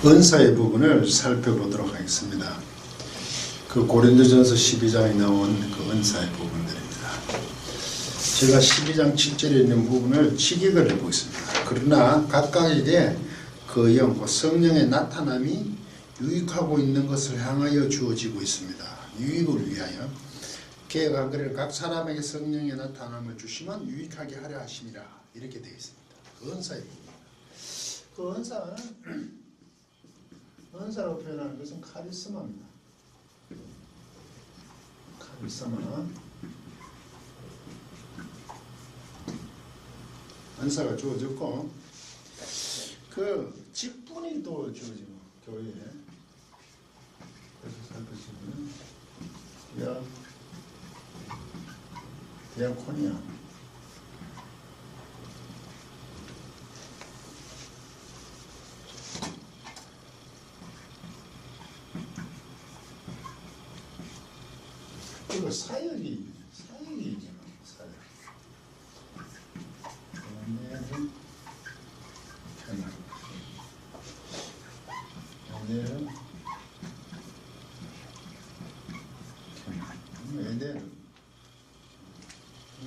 은사의 부분을 살펴보도록 하겠습니다. 그 고린도전서 12장에 나온 그 은사의 부분들입니다. 제가 12장 7절에 있는 부분을 직역을 해보겠습니다. 그러나 각각에게 그 영, 성령의 나타남이 유익하고 있는 것을 향하여 주어지고 있습니다. 유익을 위하여. 계획한 글에 각 사람에게 성령의 나타남을 주시면 유익하게 하려 하시니라. 이렇게 되어 있습니다. 그 은사의 부분. 그 은사는 은사라고 표현하는 것은 카리스마입니다. 카리스마. 은사가 주어졌고 그 직분이 또 주어지고 교회에 그래서 살펴보시면 디아코니아 그리고 사역이 있잖아. 사역.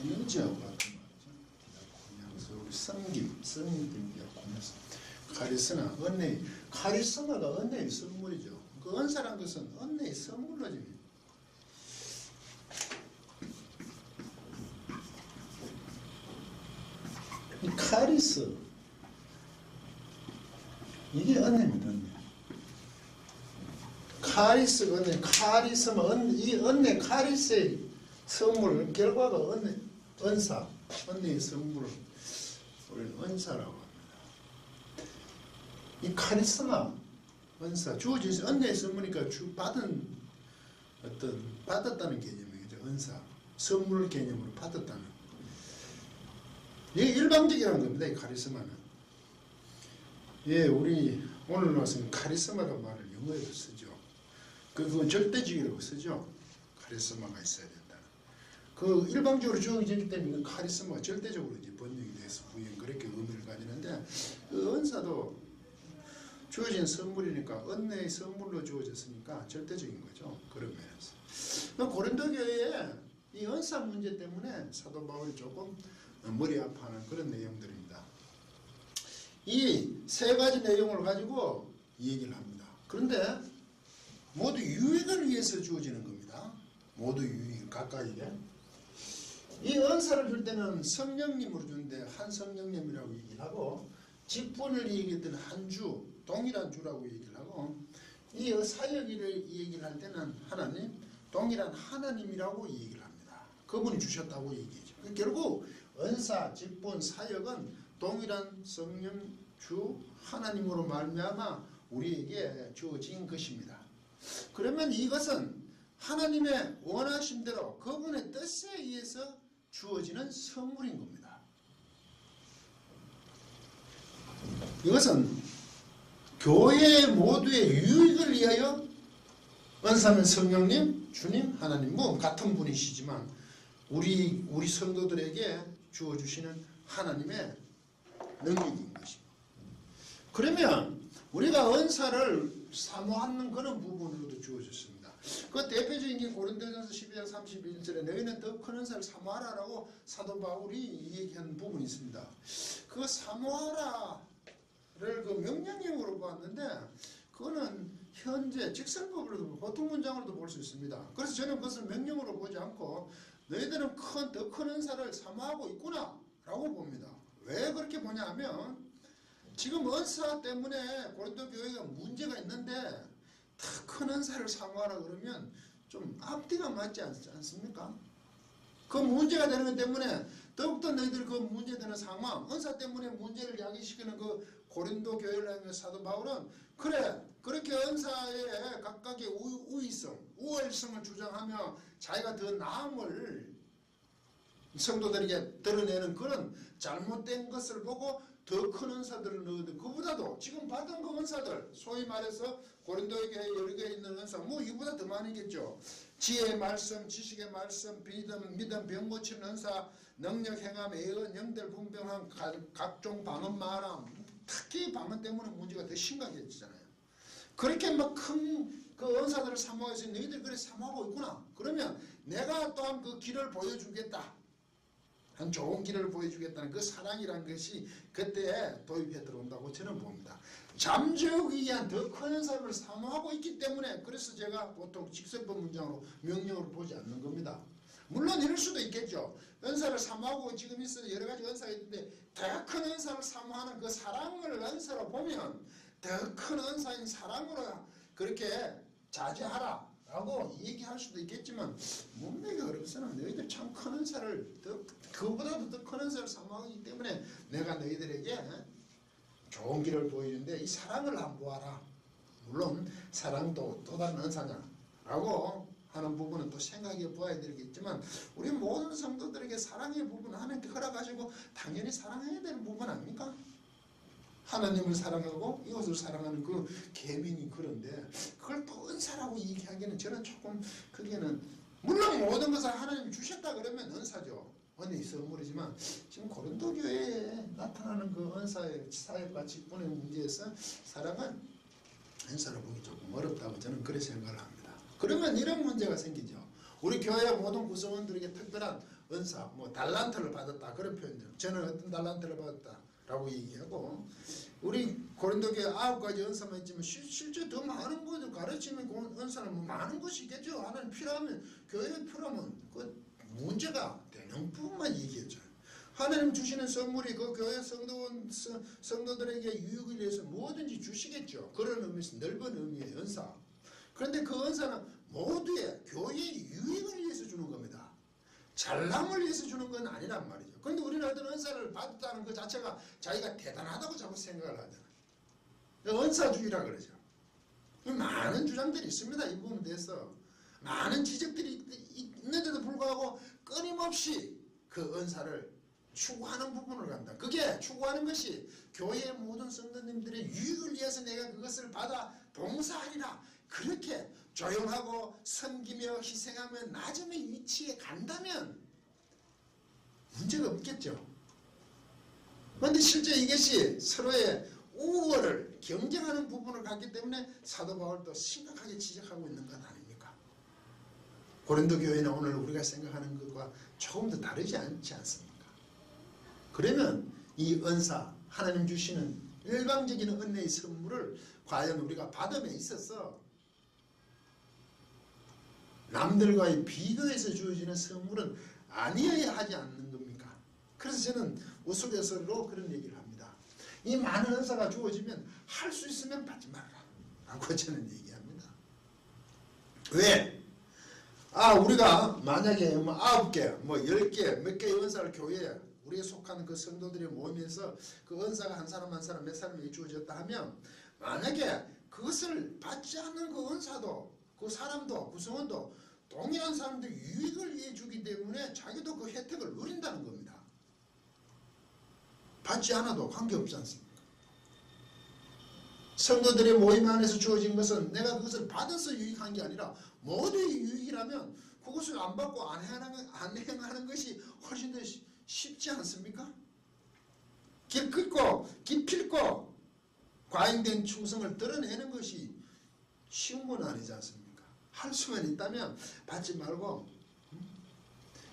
에너지하고 같은 말이죠. 우리 성김 카리스마, 은혜. 카리스마가 은혜의 선물이죠. 그 은사란 것은 은혜의 선물로집니다. 카리스, 이게 은혜입니다. 은혜. 카리스, 은혜, 카리스마, 이 은혜, 카리스의 선물, 결과가 은혜, 은사, 은혜의 선물을 우리는 은사라고 합니다. 이 카리스마, 은사, 주어진 은혜의 선물이니까 받았다는 개념이죠. 은사, 선물 개념으로 받았다는. 이게 일방적이라는 겁니다. 이 카리스마는. 우리 오늘 와서는 카리스마라는 말을 영어에도 쓰죠. 그건 절대적이라고 쓰죠. 카리스마가 있어야 된다. 그 일방적으로 주어지기 때문에 카리스마가 절대적으로 이제 번역이 돼서 부연 그렇게 의미를 가지는데 그 은사도 주어진 선물이니까 은혜의 선물로 주어졌으니까 절대적인 거죠. 그런 면에서. 고린도 교회에 이 은사 문제 때문에 사도 바울이 조금 머리 아파하는 그런 내용들입니다. 이 세 가지 내용을 가지고 얘기를 합니다. 그런데 모두 유익을 위해서 주어지는 겁니다. 모두 유익, 각각에게. 이 은사를 줄 때는 성령님으로 주는데 한 성령님이라고 얘기를 하고 직분을 얘기할 때는 한 주, 동일한 주라고 얘기를 하고 이 사역을 얘기를 할 때는 하나님, 동일한 하나님이라고 얘기를 합니다. 그분이 주셨다고 얘기하죠. 결국 은사, 직분, 사역은 동일한 성령, 주, 하나님으로 말미암아 우리에게 주어진 것입니다. 그러면 이것은 하나님의 원하신 대로 그분의 뜻에 의해서 주어지는 선물인 겁니다. 이것은 교회 모두의 유익을 위하여 은사는 성령님, 주님, 하나님 뭐 같은 분이시지만 우리 성도들에게 주어주시는 하나님의 능력인 것입니다. 그러면 우리가 은사를 사모하는 그런 부분으로도 주어졌습니다. 그 대표적인 게 고린도전서 12장 31절에 너희는 더 큰 은사를 사모하라라고 사도 바울이 얘기한 부분이 있습니다. 그 사모하라를 그 명령형으로 보았는데 그거는 현재 직설법으로도 보통 문장으로도 볼 수 있습니다. 그래서 저는 그것을 명령으로 보지 않고 너희들은 더 큰 은사를 사모하고 있구나 라고 봅니다. 왜 그렇게 보냐 하면 지금 은사 때문에 고린도 교회가 문제가 있는데 더 큰 은사를 사모하라 그러면 좀 앞뒤가 맞지 않습니까? 그 문제가 되는 것 때문에 더욱더 너희들 그 문제되는 상황, 은사 때문에 문제를 야기시키는 그 고린도 교회를 향해 사도 바울은 그렇게 은사의 각각의 우위성, 우월성을 주장하며 자기가 더 나음을 성도들에게 드러내는 그런 잘못된 것을 보고 더 큰 은사들을 넣어도 그보다도 지금 받은 그 은사들 소위 말해서 고린도에게 여러 개 있는 은사 뭐 이보다 더 많이겠죠. 지혜의 말씀, 지식의 말씀, 믿음, 병 고치는 은사, 능력 행함, 예언, 영들 분별함, 각종 방언 말함 특히 방언 때문에 문제가 더 심각해지잖아요. 그렇게 막 큰 그 은사들을 사모해서 너희들 그래 사모하고 있구나. 그러면 내가 또한 그 길을 보여주겠다. 한 좋은 길을 보여주겠다는 그 사랑이라는 것이 그때 도입해 들어온다고 저는 봅니다. 잠재우기 위한 더 큰 은사를 사모하고 있기 때문에 그래서 제가 보통 직설법 문장으로 명령으로 보지 않는 겁니다. 물론 이럴 수도 있겠죠. 은사를 사모하고 지금 있어 여러 가지 은사가 있는데 더 큰 은사를 사모하는 그 사랑을 은사로 보면 더 큰 은사인 사랑으로 그렇게 자제하라 라고 얘기할 수도 있겠지만 문맥이 어렵서는 너희들 참 큰 은사를 그보다도 더 큰 은사를 사모하기 때문에 내가 너희들에게 좋은 길을 보여주는데 이 사랑을 한번 보아라. 물론 사랑도 또 다른 은사냐 라고 하는 부분은 또 생각해 보아야 되겠지만 우리 모든 성도들에게 사랑의 부분 하나님께 허락하시고 당연히 사랑해야 되는 부분 아닙니까? 하나님을 사랑하고 이것을 사랑하는 그 계명이 그런데 그걸 또 은사라고 얘기하기는 저는 조금 그게는 물론 모든 것을 하나님이 주셨다 그러면 은사죠. 은혜의 선물이지만 지금 고린도 교회에 나타나는 그 은사의 사역과 직분의 문제에서 사랑은 은사로 보기 조금 어렵다고 저는 그렇게 생각을 합니다. 그러면 이런 문제가 생기죠. 우리 교회 모든 구성원들에게 특별한 은사, 뭐 달란트를 받았다 그런 표현들. 저는 어떤 달란트를 받았다 라고 얘기하고 우리 고린도 교회 9가지 은사만 있지만 실제 더 많은 것을 가르치는 은사는 뭐 많은 것이 있겠죠. 하나님 필요하면 교회에 필요하면 그 문제가 되는 부분만 얘기했죠. 하나님 주시는 선물이 그 교회 성도들에게 유익을 위해서 뭐든지 주시겠죠. 그런 의미에서 넓은 의미의 은사. 그런데 그 은사는 모두의 교회의 유익을 위해서 주는 겁니다. 잘남을 위해서 주는 건 아니란 말이죠. 그런데 우리는 어떤 은사를 받았다는 그 자체가 자기가 대단하다고 자꾸 생각을 하잖아요. 은사주의라 그러죠. 많은 주장들이 있습니다. 이 부분에 대해서. 많은 지적들이 있는데도 불구하고 끊임없이 그 은사를 추구하는 부분을 간다. 그게 추구하는 것이 교회의 모든 성도님들의 유익을 위해서 내가 그것을 받아 봉사하리라. 그렇게 조용하고 섬기며 희생하며 낮음의 위치에 간다면 문제가 없겠죠. 그런데 실제 이것이 서로의 우월을 경쟁하는 부분을 갖기 때문에 사도 바울도 심각하게 지적하고 있는 것 아닙니까? 고린도 교회는 오늘 우리가 생각하는 것과 조금 더 다르지 않지 않습니까? 그러면 이 은사, 하나님 주시는 일방적인 은혜의 선물을 과연 우리가 받음에 있어서 남들과의 비교해서 주어지는 선물은 아니어야 하지 않는 겁니까? 그래서 저는 우스갯소리로 그런 얘기를 합니다. 이 많은 은사가 주어지면 할 수 있으면 받지 말라 라고 저는 얘기합니다. 왜? 우리가 만약에 뭐 9개, 뭐 10개, 몇 개의 은사를 교회에 우리에 속하는 그 성도들이 모이면서 그 은사가 한 사람 한 사람 몇 사람에게 주어졌다 하면 만약에 그것을 받지 않는 그 은사도 그 사람도 구성원도 동일한 사람들 유익을 위해 주기 때문에 자기도 그 혜택을 누린다는 겁니다. 받지 않아도 관계없지 않습니까? 성도들의 모임 안에서 주어진 것은 내가 그것을 받아서 유익한 게 아니라 모두의 유익이라면 그것을 안 받고 안 행하는 것이 훨씬 더 쉽지 않습니까? 기필코 과잉된 충성을 드러내는 것이 쉬운 건 아니지 않습니까? 할 수만 있다면 받지 말고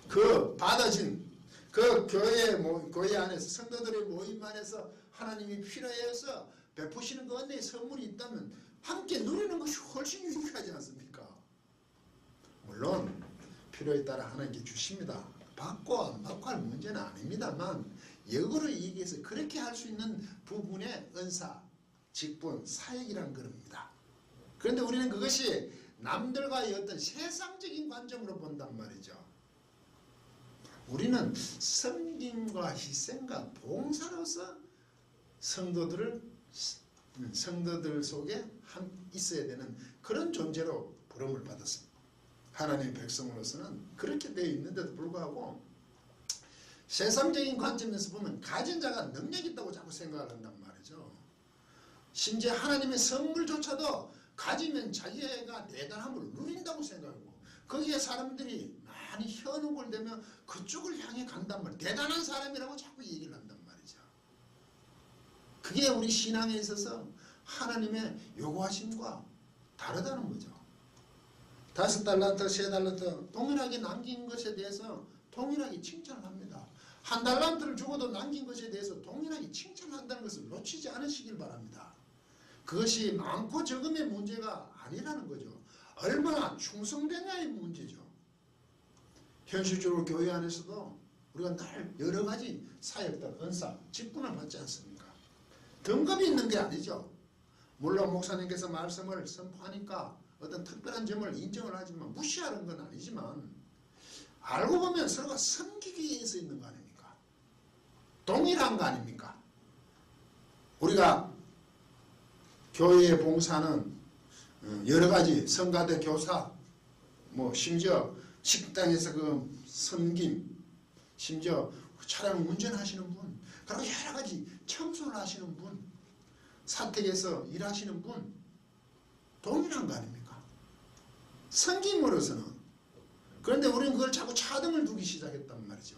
그 받아진 그 교회 안에서 성도들의 모임 안에서 하나님이 필요해서 베푸시는 그 은혜의 선물이 있다면 함께 누리는 것이 훨씬 유익하지 않습니까? 물론 필요에 따라 하나님께 주십니다. 받고 안 받고 할 문제는 아닙니다만 역으로 얘기해서 그렇게 할 수 있는 부분의 은사, 직분, 사역이란 겁니다. 그런데 우리는 그것이 남들과의 어떤 세상적인 관점으로 본단 말이죠. 우리는 섬김과 희생과 봉사로서 성도들 속에 있어야 되는 그런 존재로 부름을 받았습니다. 하나님의 백성으로서는 그렇게 되어 있는데도 불구하고 세상적인 관점에서 보면 가진 자가 능력이 있다고 자꾸 생각을 한단 말이죠. 심지어 하나님의 선물조차도 가지면 자기가 대단함을 누린다고 생각하고 거기에 사람들이 많이 현혹을 되면 그쪽을 향해 간단 말이에요. 대단한 사람이라고 자꾸 얘기를 한단 말이죠. 그게 우리 신앙에 있어서 하나님의 요구하심과 다르다는 거죠. 5달란트, 3달란트 동일하게 남긴 것에 대해서 동일하게 칭찬을 합니다. 1달란트를 주고도 남긴 것에 대해서 동일하게 칭찬을 한다는 것을 놓치지 않으시길 바랍니다. 그것이 많고 적음의 문제가 아니라는 거죠. 얼마나 충성되냐의 문제죠. 현실적으로 교회 안에서도 우리가 늘 여러 가지 사역들, 은사, 직분을 받지 않습니까? 등급이 있는 게 아니죠. 물론 목사님께서 말씀을 선포하니까 어떤 특별한 점을 인정을 하지만 무시하는 건 아니지만 알고 보면 서로가 섬기기 위해서 있는 거 아닙니까? 동일한 거 아닙니까? 우리가 교회에 봉사하는 여러 가지 성가대 교사, 심지어 식당에서 그 섬김, 심지어 차량 운전하시는 분, 그리고 여러 가지 청소를 하시는 분, 사택에서 일하시는 분, 동일한 거 아닙니까? 섬김으로서는. 그런데 우리는 그걸 자꾸 차등을 두기 시작했단 말이죠.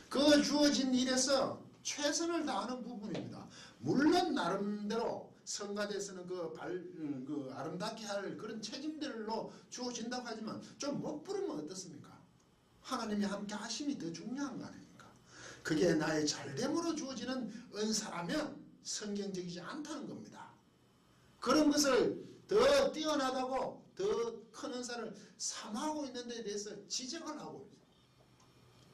그 주어진 일에서 최선을 다하는 부분입니다. 물론 나름대로 성가대에서는 그 아름답게 할 그런 책임들로 주어진다고 하지만 좀 못 부르면 어떻습니까? 하나님이 함께 하심이 더 중요한 거 아닙니까? 그게 나의 잘됨으로 주어지는 은사라면 성경적이지 않다는 겁니다. 그런 것을 더 뛰어나다고 더 큰 은사를 삼하고 있는 데 대해서 지적을 하고 있어요.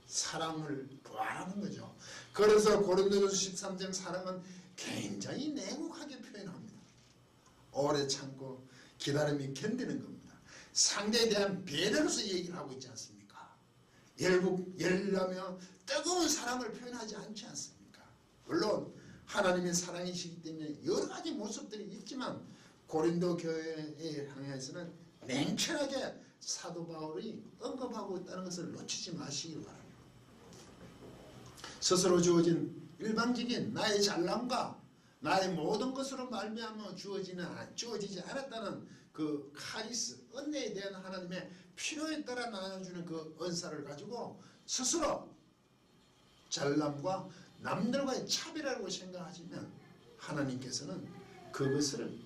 사랑을 부활하는 거죠. 그래서 고린도전서 13장 사랑은 굉장히 냉혹하게 표현합니다. 오래 참고 기다림이 견디는 겁니다. 상대에 대한 배려로서 얘기를 하고 있지 않습니까? 열나며 뜨거운 사랑을 표현하지 않지 않습니까? 물론 하나님의 사랑이시기 때문에 여러 가지 모습들이 있지만 고린도 교회에 향해서는 냉철하게 사도 바울이 언급하고 있다는 것을 놓치지 마시길 바랍니다. 스스로 주어진 일방적인 나의 잘남과 나의 모든 것으로 말미암아 주어지지 않았다는 그 카리스, 은혜에 대한 하나님의 필요에 따라 나눠주는 그 은사를 가지고 스스로 잘남과 남들과의 차별이라고 생각하시면 하나님께서는 그것을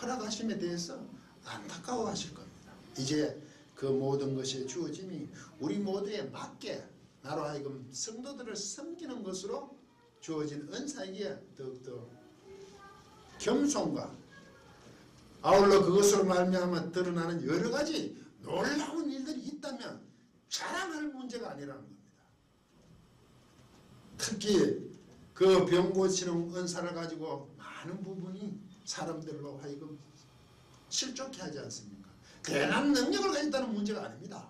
허락하심에 대해서 안타까워하실 겁니다. 이제 그 모든 것이 주어짐이 우리 모두에 맞게 나로 하여금 성도들을 섬기는 것으로 주어진 은사이기에 더욱더 겸손과 아울러 그것으로 말미암아 드러나는 여러 가지 놀라운 일들이 있다면 자랑할 문제가 아니라는 겁니다. 특히 그 병 고치는 은사를 가지고 많은 부분이 사람들로 하여금 실족해 하지 않습니까? 대단한 능력을 가졌다는 문제가 아닙니다.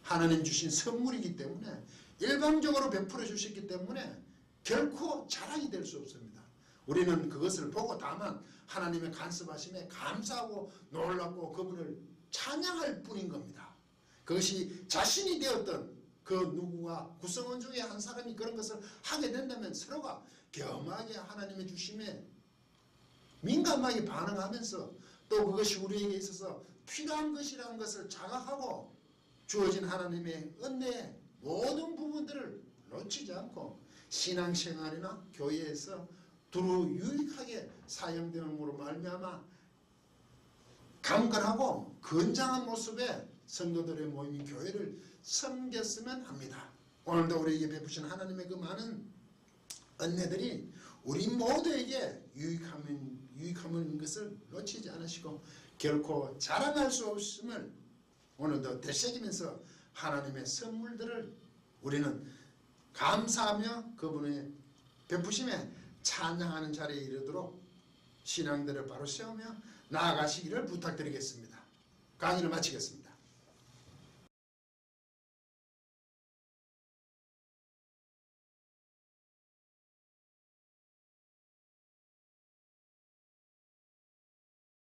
하나님 주신 선물이기 때문에 일방적으로 베풀어 주셨기 때문에 결코 자랑이 될 수 없습니다. 우리는 그것을 보고 다만 하나님의 간섭하심에 감사하고 놀랍고 그분을 찬양할 뿐인 겁니다. 그것이 자신이 되었던 그 누구가 구성원 중에 한 사람이 그런 것을 하게 된다면 서로가 겸하게 하나님의 주심에 민감하게 반응하면서 또 그것이 우리에게 있어서 필요한 것이라는 것을 자각하고 주어진 하나님의 은혜의 모든 부분들을 놓치지 않고 신앙생활이나 교회에서 두루 유익하게 사용됨으로 말미암아 강건하고 건장한 모습의 성도들의 모임이 교회를 섬겼으면 합니다. 오늘도 우리에게 베푸신 하나님의 그 많은 은혜들이 우리 모두에게 유익함인 것을 놓치지 않으시고 결코 자랑할 수 없음을 오늘도 되새기면서 하나님의 선물들을 우리는 감사하며 그분의 베푸심에 찬양하는 자리에 이르도록 신앙들을 바로 세우며 나아가시기를 부탁드리겠습니다. 강의를 마치겠습니다.